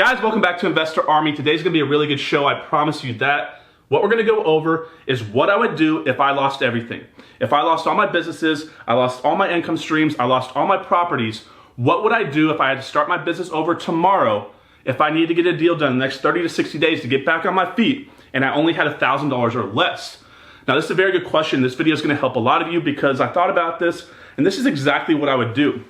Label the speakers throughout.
Speaker 1: Guys, welcome back to Investor Army. Today's gonna be a really good show, I promise you that. What we're gonna go over is what I would do if I lost everything. If I lost all my businesses, I lost all my income streams, I lost all my properties, what would I do if I had to start my business over tomorrow if I need to get a deal done in the next 30 to 60 days to get back on my feet and I only had $1,000 or less? Now, this is a very good question. This video is gonna help a lot of you because I thought about this and this is exactly what I would do.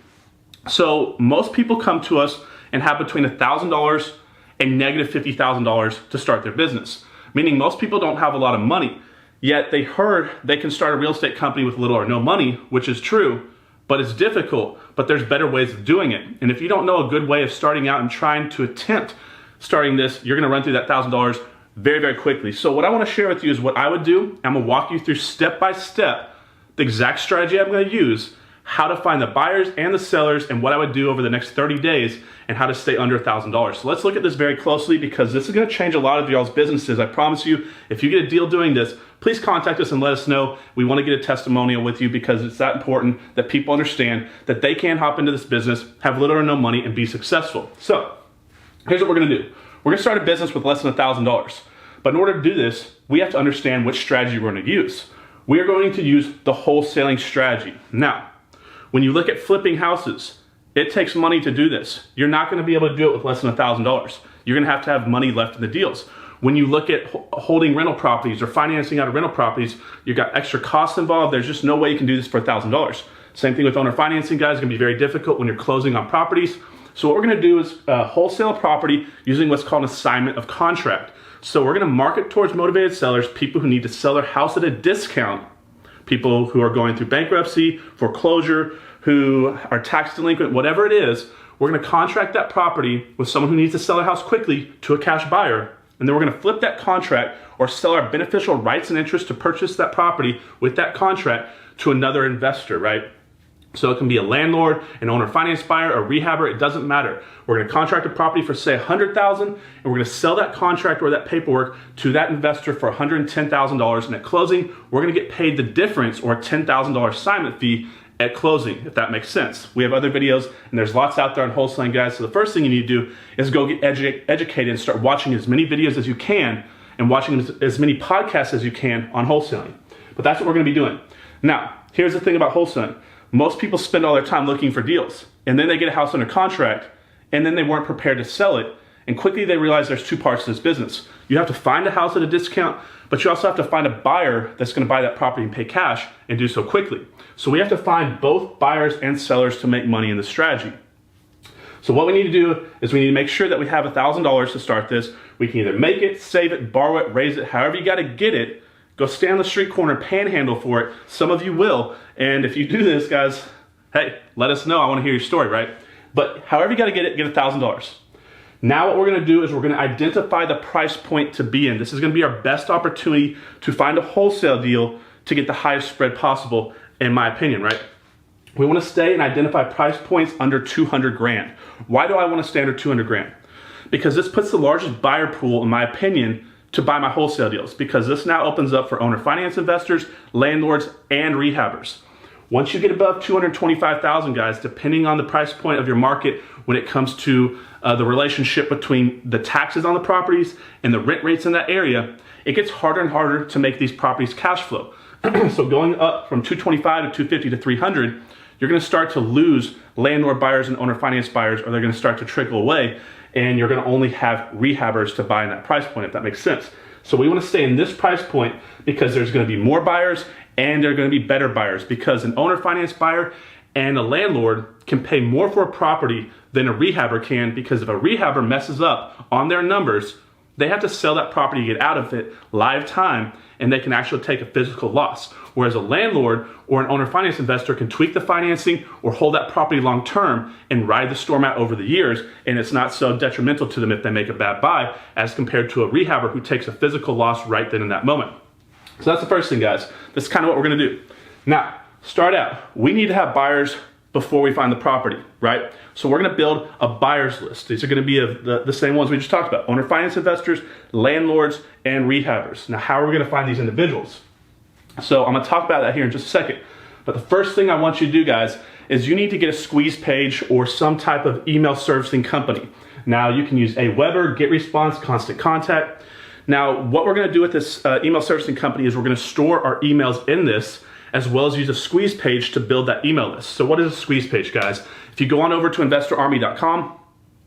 Speaker 1: So most people come to us and have between $1,000 and negative $50,000 to start their business. Meaning most people don't have a lot of money, yet they heard they can start a real estate company with little or no money, which is true, but it's difficult, but there's better ways of doing it. And if you don't know a good way of starting out and trying to attempt starting this, you're gonna run through that $1,000 very, very quickly. So what I wanna share with you is what I would do. I'm gonna walk you through step by step the exact strategy I'm gonna use, how to find the buyers and the sellers, and what I would do over the next 30 days, and how to stay under $1,000. So let's look at this very closely because this is gonna change a lot of y'all's businesses. I promise you, if you get a deal doing this, please contact us and let us know. We wanna get a testimonial with you because it's that important that people understand that they can hop into this business, have little or no money, and be successful. So here's what we're gonna do. We're gonna start a business with less than $1,000. But in order to do this, we have to understand which strategy we're gonna use. We are going to use the wholesaling strategy. Now, when you look at flipping houses, it takes money to do this. You're not gonna be able to do it with less than $1,000. You're gonna have to have money left in the deals. When you look at holding rental properties or financing out of rental properties, you've got extra costs involved. There's just no way you can do this for $1,000. Same thing with owner financing, guys. It's gonna be very difficult when you're closing on properties. So what we're gonna do is wholesale property using what's called an assignment of contract. So we're gonna market towards motivated sellers, people who need to sell their house at a discount, people who are going through bankruptcy, foreclosure, who are tax delinquent, whatever it is. We're gonna contract that property with someone who needs to sell their house quickly to a cash buyer. And then we're gonna flip that contract or sell our beneficial rights and interests to purchase that property with that contract to another investor, right? So it can be a landlord, an owner finance buyer, a rehabber, it doesn't matter. We're gonna contract a property for say $100,000 and we're gonna sell that contract or that paperwork to that investor for $110,000, and at closing, we're gonna get paid the difference or a $10,000 assignment fee at closing, if that makes sense. We have other videos and there's lots out there on wholesaling, guys. So the first thing you need to do is go get educated and start watching as many videos as you can and watching as many podcasts as you can on wholesaling. But that's what we're gonna be doing. Now, here's the thing about wholesaling. Most people spend all their time looking for deals and then they get a house under contract and then they weren't prepared to sell it. And quickly they realize there's two parts to this business. You have to find a house at a discount, but you also have to find a buyer that's gonna buy that property and pay cash and do so quickly. So we have to find both buyers and sellers to make money in the strategy. So what we need to do is we need to make sure that we have $1,000 to start this. We can either make it, save it, borrow it, raise it, however you gotta get it. Go stand on the street corner, panhandle for it. Some of you will. And if you do this, guys, hey, let us know. I wanna hear your story, right? But however you gotta get it, get $1,000. Now what we're gonna do is we're gonna identify the price point to be in. This is gonna be our best opportunity to find a wholesale deal to get the highest spread possible, in my opinion, right? We wanna stay and identify price points under 200 grand. Why do I wanna stay under 200 grand? Because this puts the largest buyer pool, in my opinion, to buy my wholesale deals, because this now opens up for owner finance investors, landlords, and rehabbers. Once you get above 225,000, guys, depending on the price point of your market when it comes to the relationship between the taxes on the properties and the rent rates in that area, it gets harder and harder to make these properties cash flow. So going up from 225 to 250 to 300, you're gonna start to lose landlord buyers and owner finance buyers, or they're gonna start to trickle away, and you're gonna only have rehabbers to buy in that price point, if that makes sense. So we wanna stay in this price point because there's gonna be more buyers and they're gonna be better buyers, because an owner finance buyer and a landlord can pay more for a property than a rehabber can, because if a rehabber messes up on their numbers, they have to sell that property to get out of it live time, and they can actually take a physical loss. Whereas a landlord or an owner finance investor can tweak the financing or hold that property long term and ride the storm out over the years, and it's not so detrimental to them if they make a bad buy as compared to a rehabber who takes a physical loss right then in that moment. So that's the first thing, guys. That's kind of what we're gonna do. Now, start out. We need to have buyers before we find the property, right? So we're gonna build a buyer's list. These are gonna be the same ones we just talked about: owner finance investors, landlords, and rehabbers. Now, how are we gonna find these individuals? So I'm gonna talk about that here in just a second. But the first thing I want you to do, guys, is you need to get a squeeze page or some type of email servicing company. Now you can use Aweber, GetResponse, Constant Contact. Now what we're gonna do with this email servicing company is we're gonna store our emails in this, as well as use a squeeze page to build that email list. So what is a squeeze page, guys? If you go on over to investorarmy.com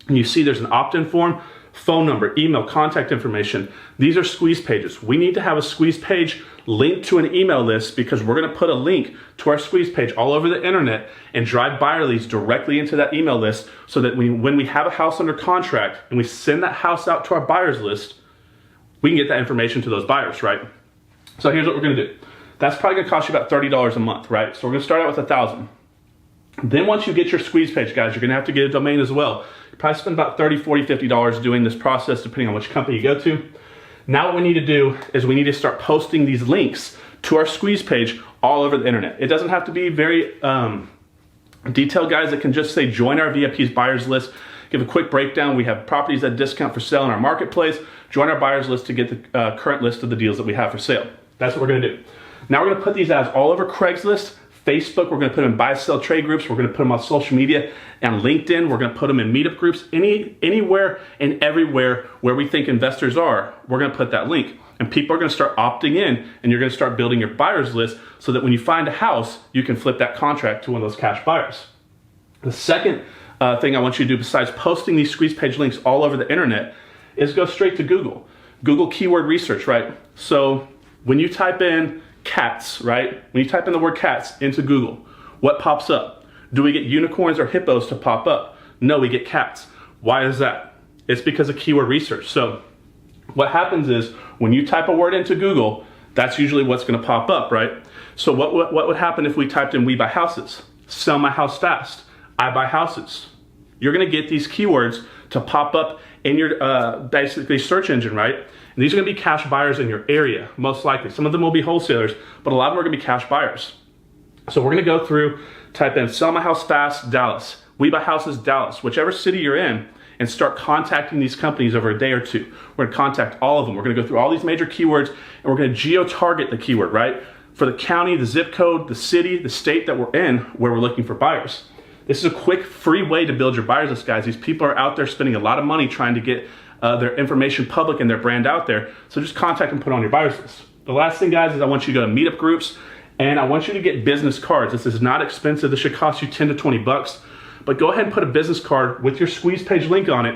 Speaker 1: and you see there's an opt-in form, phone number, email, contact information, these are squeeze pages. We need to have a squeeze page linked to an email list because we're gonna put a link to our squeeze page all over the internet and drive buyer leads directly into that email list so that when we have a house under contract and we send that house out to our buyers list, we can get that information to those buyers, right? So here's what we're gonna do. That's probably gonna cost you about $30 a month, right? So we're gonna start out with 1,000. Then once you get your squeeze page, guys, you're gonna have to get a domain as well. You probably spend about $30, $40, $50 doing this process, depending on which company you go to. Now what we need to do is we need to start posting these links to our squeeze page all over the internet. It doesn't have to be very detailed, guys. It can just say, join our VIP's buyers list. Give a quick breakdown. We have properties at discount for sale in our marketplace. Join our buyers list to get the current list of the deals that we have for sale. That's what we're gonna do. Now we're gonna put these ads all over Craigslist, Facebook, we're gonna put them in buy, sell, trade groups, we're gonna put them on social media, and LinkedIn, we're gonna put them in meetup groups, anywhere and everywhere where we think investors are, we're gonna put that link. And people are gonna start opting in, and you're gonna start building your buyers list so that when you find a house, you can flip that contract to one of those cash buyers. The second thing I want you to do, besides posting these squeeze page links all over the internet, is go straight to Google. Google keyword research, right? So when you type in cats, right? When you type in the word cats into Google, what pops up? Do we get unicorns or hippos to pop up? No, we get cats. Why is that? It's because of keyword research. So what happens is when you type a word into Google, that's usually what's gonna pop up, right? So what would happen if we typed in we buy houses, sell my house fast, I buy houses? You're gonna get these keywords to pop up in your basically search engine, right? And these are gonna be cash buyers in your area, most likely. Some of them will be wholesalers, but a lot of them are gonna be cash buyers. So we're gonna go through, type in sell my house fast, Dallas, we buy houses, Dallas, whichever city you're in, and start contacting these companies over a day or two. We're gonna contact all of them. We're gonna go through all these major keywords, and we're gonna geo-target the keyword, right? For the county, the zip code, the city, the state that we're in, where we're looking for buyers. This is a quick, free way to build your buyers list, guys. These people are out there spending a lot of money trying to get their information public and their brand out there. So just contact and put on your buyers list. The last thing, guys, is I want you to go to meetup groups, and I want you to get business cards. This is not expensive. This should cost you 10 to 20 bucks. But go ahead and put a business card with your squeeze page link on it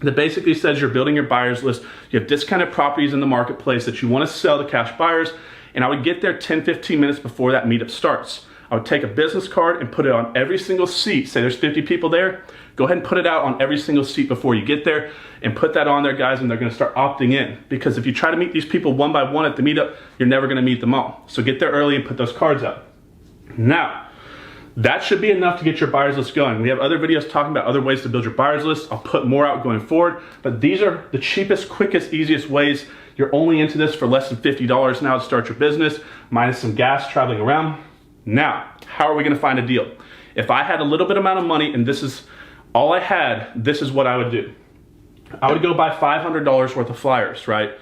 Speaker 1: that basically says you're building your buyers list. You have discounted properties in the marketplace that you want to sell to cash buyers. And I would get there 10, 15 minutes before that meetup starts. I would take a business card and put it on every single seat. Say there's 50 people there. Go ahead and put it out on every single seat before you get there, and put that on there, guys, and they're gonna start opting in. Because if you try to meet these people one by one at the meetup, you're never gonna meet them all. So get there early and put those cards out. Now, that should be enough to get your buyers list going. We have other videos talking about other ways to build your buyers list. I'll put more out going forward, but these are the cheapest, quickest, easiest ways. You're only into this for less than $50 now to start your business, minus some gas traveling around. Now, how are we gonna find a deal? If I had a little bit amount of money and this is all I had, this is what I would do. I would go buy $500 worth of flyers, right?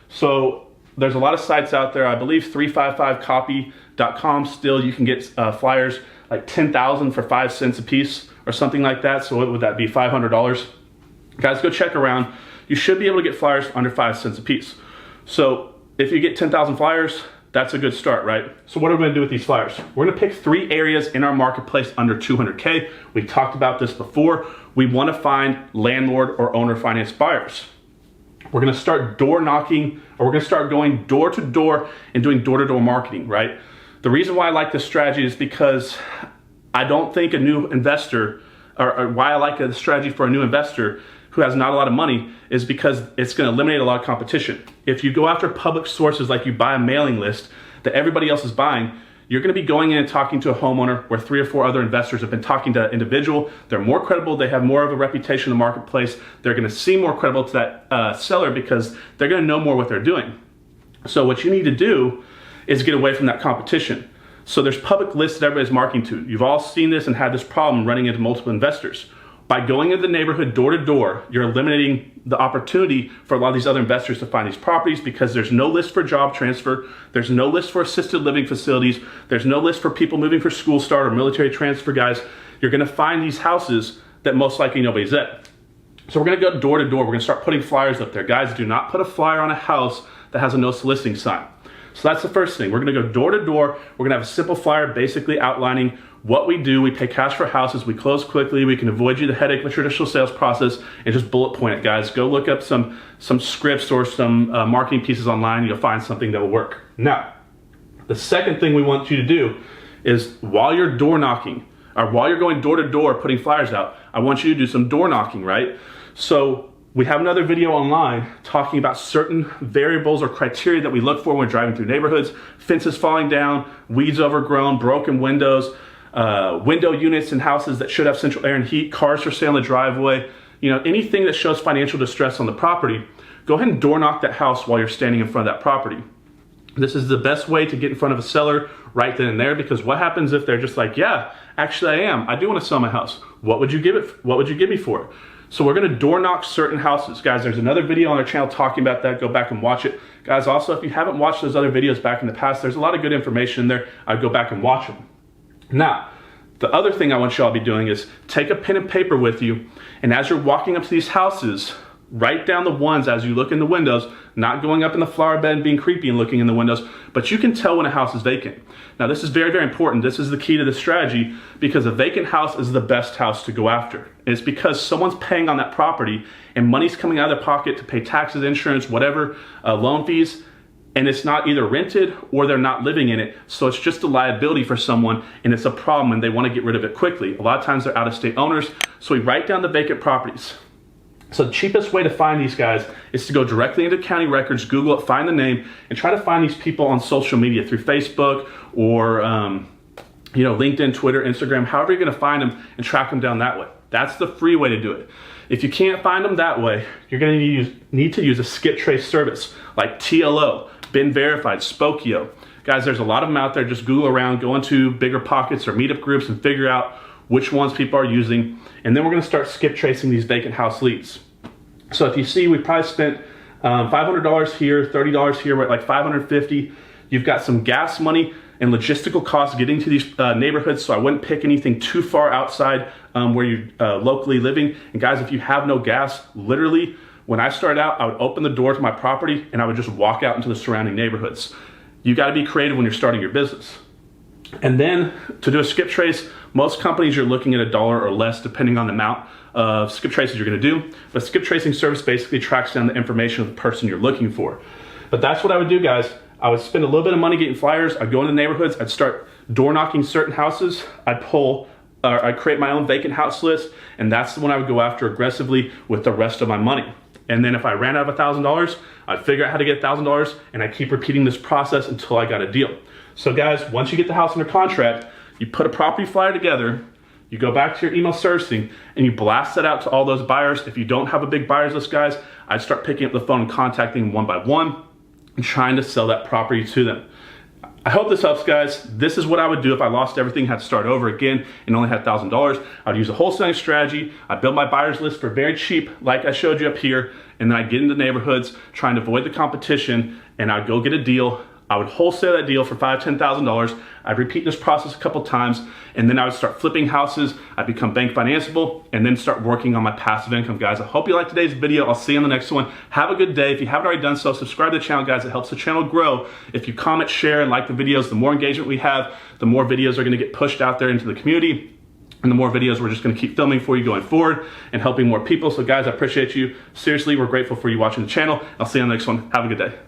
Speaker 1: So there's a lot of sites out there. I believe 355copy.com still, you can get flyers like 10,000 for 5 cents a piece or something like that. So what would that be, $500? Guys, go check around. You should be able to get flyers for under 5 cents a piece. So if you get 10,000 flyers, that's a good start, right? So what are we gonna do with these flyers? We're gonna pick 3 areas in our marketplace under 200K. We talked about this before. We wanna find landlord or owner finance buyers. We're gonna start door knocking, or we're gonna start going door to door and doing door to door marketing, right? The reason why I like this strategy is because I don't think a new investor, or why I like the strategy for a new investor who has not a lot of money, is because it's gonna eliminate a lot of competition. If you go after public sources, like you buy a mailing list that everybody else is buying, you're gonna be going in and talking to a homeowner where 3 or 4 other investors have been talking to that individual. They're more credible, they have more of a reputation in the marketplace. They're gonna seem more credible to that seller because they're gonna know more what they're doing. So what you need to do is get away from that competition. So there's public lists that everybody's marketing to. You've all seen this and had this problem running into multiple investors. By going into the neighborhood door to door, you're eliminating the opportunity for a lot of these other investors to find these properties, because there's no list for job transfer, there's no list for assisted living facilities, there's no list for people moving for school start or military transfer, guys. You're gonna find these houses that most likely nobody's at. So we're gonna go door to door. We're gonna start putting flyers up there. Guys, do not put a flyer on a house that has a no soliciting sign. So that's the first thing. We're gonna go door to door. We're gonna have a simple flyer basically outlining what we do. We pay cash for houses, we close quickly, we can avoid you the headache of a traditional sales process, and just bullet point it, guys. Go look up some scripts or some marketing pieces online, and you'll find something that will work. Now, the second thing we want you to do is while you're door knocking, or while you're going door to door putting flyers out, I want you to do some door knocking, right? So we have another video online talking about certain variables or criteria that we look for when we're driving through neighborhoods: fences falling down, weeds overgrown, broken windows, window units in houses that should have central air and heat, cars for sale in the driveway, you know, anything that shows financial distress on the property. Go ahead and door knock that house while you're standing in front of that property. This is the best way to get in front of a seller right then and there, because what happens if they're just like, yeah, actually I do want to sell my house. What would you give it? What would you give me for it? So we're gonna door knock certain houses. Guys, there's another video on our channel talking about that. Go back and watch it. Guys, also, if you haven't watched those other videos back in the past, there's a lot of good information in there. I'd go back and watch them. Now, the other thing I want y'all to be doing is take a pen and paper with you, and as you're walking up to these houses, write down the ones as you look in the windows, not going up in the flower bed and being creepy and looking in the windows, but you can tell when a house is vacant. Now, this is very, very important. This is the key to the strategy, because a vacant house is the best house to go after. And it's because someone's paying on that property and money's coming out of their pocket to pay taxes, insurance, whatever, loan fees, and it's not either rented or they're not living in it. So it's just a liability for someone, and it's a problem and they want to get rid of it quickly. A lot of times they're out-of-state owners. So we write down the vacant properties. So the cheapest way to find these guys is to go directly into county records, Google it, find the name, and try to find these people on social media through Facebook or you know, LinkedIn, Twitter, Instagram, however you're gonna find them, and track them down that way. That's the free way to do it. If you can't find them that way, you're gonna need to use a skip trace service like TLO, Been Verified, Spokio. Guys, there's a lot of them out there. Just Google around, go into bigger pockets or meetup groups and figure out which ones people are using. And then we're gonna start skip tracing these vacant house leads. So if you see, we probably spent $500 here, $30 here, we're at like $550. You've got some gas money and logistical costs getting to these neighborhoods, so I wouldn't pick anything too far outside where you're locally living. And guys, if you have no gas, literally, when I started out, I would open the door to my property and I would just walk out into the surrounding neighborhoods. You gotta be creative when you're starting your business. And then to do a skip trace, most companies you're looking at $1 or less depending on the amount of skip traces you're gonna do. But skip tracing service basically tracks down the information of the person you're looking for. But that's what I would do, guys. I would spend a little bit of money getting flyers. I'd go into neighborhoods. I'd start door knocking certain houses. I'd create my own vacant house list, and that's the one I would go after aggressively with the rest of my money. And then if I ran out of $1,000, I'd figure out how to get $1,000, and I keep repeating this process until I got a deal. So guys, once you get the house under contract, you put a property flyer together, you go back to your email servicing, and you blast that out to all those buyers. If you don't have a big buyers list, guys, I'd start picking up the phone and contacting them one by one and trying to sell that property to them. I hope this helps, guys. This is what I would do if I lost everything, had to start over again, and only had $1,000. I'd use a wholesaling strategy. I'd build my buyers list for very cheap, like I showed you up here, and then I'd get into neighborhoods trying to avoid the competition, and I'd go get a deal. I would wholesale that deal for $5,000, $10,000. I'd repeat this process a couple times, and then I would start flipping houses. I'd become bank financeable, and then start working on my passive income, guys. I hope you liked today's video. I'll see you on the next one. Have a good day. If you haven't already done so, subscribe to the channel, guys. It helps the channel grow. If you comment, share, and like the videos, the more engagement we have, the more videos are gonna get pushed out there into the community, and the more videos we're just gonna keep filming for you going forward and helping more people. So guys, I appreciate you. Seriously, we're grateful for you watching the channel. I'll see you on the next one. Have a good day.